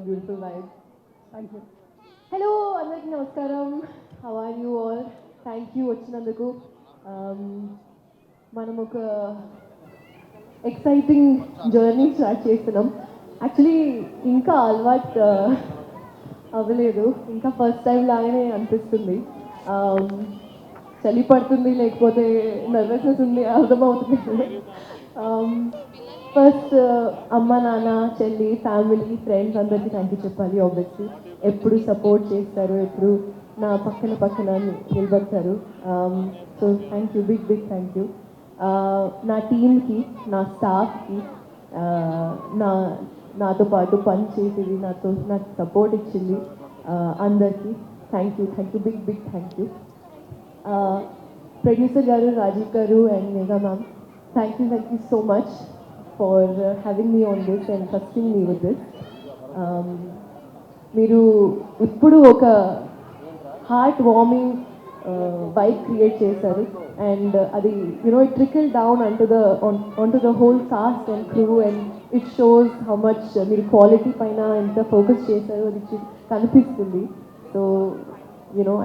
beautiful vibe. Thank you. Hello, అందరికీ నమస్కారం. How are you all? Thank you వచ్చినందుకు. మనం ఒక ఎక్సైటింగ్ జర్నీ స్టార్ట్ చేస్తున్నాం. యాక్చువల్లీ ఇంకా అలవాటు అవ్వలేదు, ఇంకా ఫస్ట్ టైం లాగానే అనిపిస్తుంది. చలి పడుతుంది, లేకపోతే నర్వస్నెస్ ఉంది, అర్థమవుతుంది. ఫస్ట్ అమ్మ నాన్న చెల్లి ఫ్యామిలీ ఫ్రెండ్స్ అందరికీ థ్యాంక్ యూ చెప్పాలి. ఆబ్వియస్లీ ఎప్పుడు సపోర్ట్ చేస్తారు, ఎప్పుడు నా పక్కన నిలబడతారు. So thank you, big thank you. నా టీమ్కి, నా స్టాఫ్కి, నాతో పాటు పని చేసేది, నాకు సపోర్ట్ ఇచ్చింది అందరికీ thank you, big thank you. Producer గారు, Rajeev garu and Megha ma'am, thank you so much for having me on this and trusting me with this. మీరు ఇప్పుడు ఒక హార్ట్ వార్మింగ్ వైబ్ క్రియేట్ చేశారు అండ్ అది it trickled down onto the whole cast and crew and it shows how much మీరు quality పైన ఎంత focus చేశారో అది కనిపిస్తుంది. So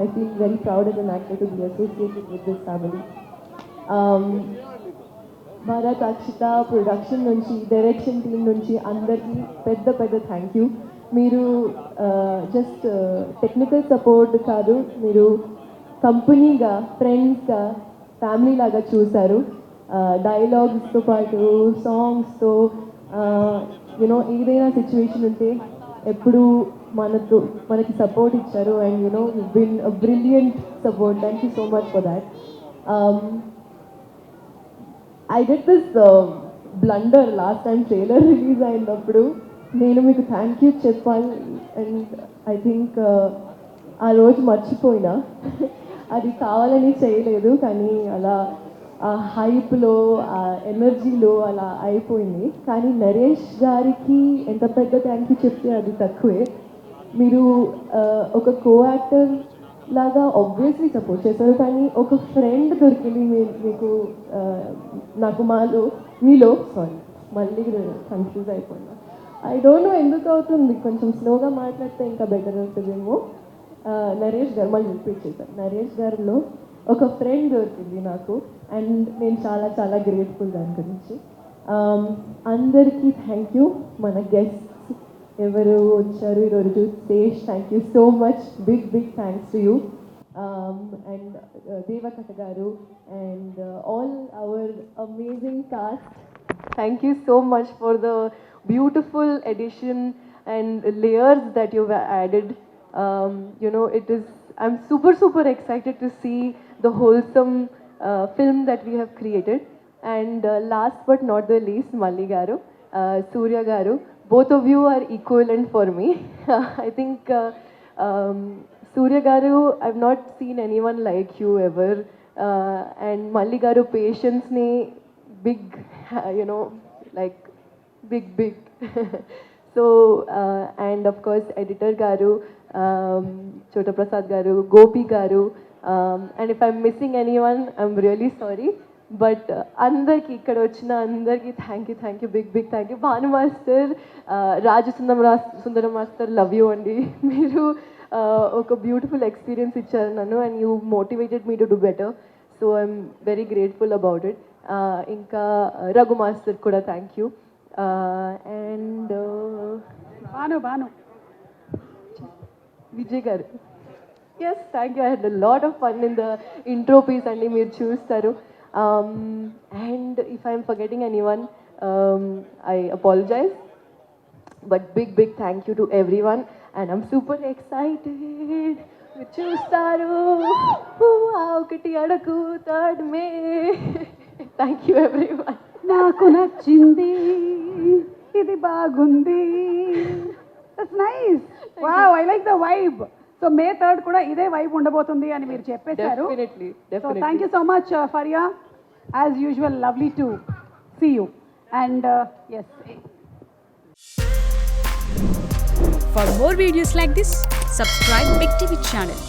I feel very proud as an actor to be associated with this family. Bharat Akshita production నుంచి, direction team నుంచి అందరికీ పెద్ద థ్యాంక్ యూ. మీరు జస్ట్ టెక్నికల్ సపోర్ట్ కాదు, మీరు కంపెనీగా, ఫ్రెండ్స్గా, ఫ్యామిలీ లాగా చూశారు. డైలాగ్స్తో పాటు సాంగ్స్తో ఏదైనా సిచ్యువేషన్ ఉంటే ఎప్పుడు మనకి సపోర్ట్ ఇచ్చారు and you been a brilliant support. Thank you so much for that. I did this blunder last time trailer release అయినప్పుడు. నేను మీకు థ్యాంక్ యూ చెప్పాలి అండ్ ఐ థింక్ ఆ రోజు మర్చిపోయినా. అది కావాలని చేయలేదు, కానీ అలా ఆ హైప్లో, ఆ ఎనర్జీలో అలా అయిపోయింది. కానీ నరేష్ గారికి ఎంత పెద్ద థ్యాంక్ యూ చెప్తే అది తక్కువే. మీరు ఒక కో యాక్టర్ లాగా ఆబ్వియస్లీ సపోర్ట్ చేశారు, కానీ ఒక ఫ్రెండ్ దొరికింది మీకు నాకు మీలో సారీ మళ్ళీ కన్ఫ్యూజ్ అయిపోయినా. ఐ డోంట్ నో ఎందుకు అవుతుంది, కొంచెం స్లోగా మాట్లాడితే ఇంకా బెటర్ అవుతుందేమో. నరేష్ గారు, మళ్ళీ రిపీట్ చేశారు, నరేష్ గారిలో ఒక ఫ్రెండ్ దొరికింది నాకు అండ్ నేను చాలా గ్రేట్ఫుల్ దాని గురించి. అందరికీ థ్యాంక్ యూ. మన గెస్ట్ ఎవరు వచ్చారు ఈరోజు, Tej, thank you so much, big thanks to you. And Devakatha garu and all our amazing cast, thank you so much for the beautiful addition and layers that you've added. I'm super excited to see the wholesome film that we have created. And last but not the least, Malli garu, Surya garu, both of you are equivalent for me. I think Surya garu, I've not seen anyone like you ever. And Malli garu patience ni big, like big. So and of course editor garu, Chota Prasad garu, Gopi garu, and if I'm missing anyone, I'm really sorry. But అందరికి ఇక్కడ వచ్చిన అందరికీ thank you, big thank you. Bhanu master, Sundaram master, love you అండి. మీరు ఒక beautiful experience ఇచ్చారు నన్ను and you motivated me to do better. So I'm very grateful about it. ఇంకా రఘు మాస్టర్ కూడా thank you. And Bhanu Vijay garu, yes thank you. I had a lot of fun in the intro piece అండి, మీరు చూస్తారు. And if I'm forgetting anyone, I apologize. But big thank you to everyone. And I'm super excited. Chustaru. Okati adaku third May. Thank you everyone. Naku nachindi. Idi bagundi. That's nice. Wow, I like the vibe. So May 3rd కూడా ఇదే vibe ఉండబోతుంది అని మీరు చెప్పేశారు. Definitely. So thank you so much Faria. As usual, lovely to see you. And yes. For more videos like this, subscribe Big TV channel.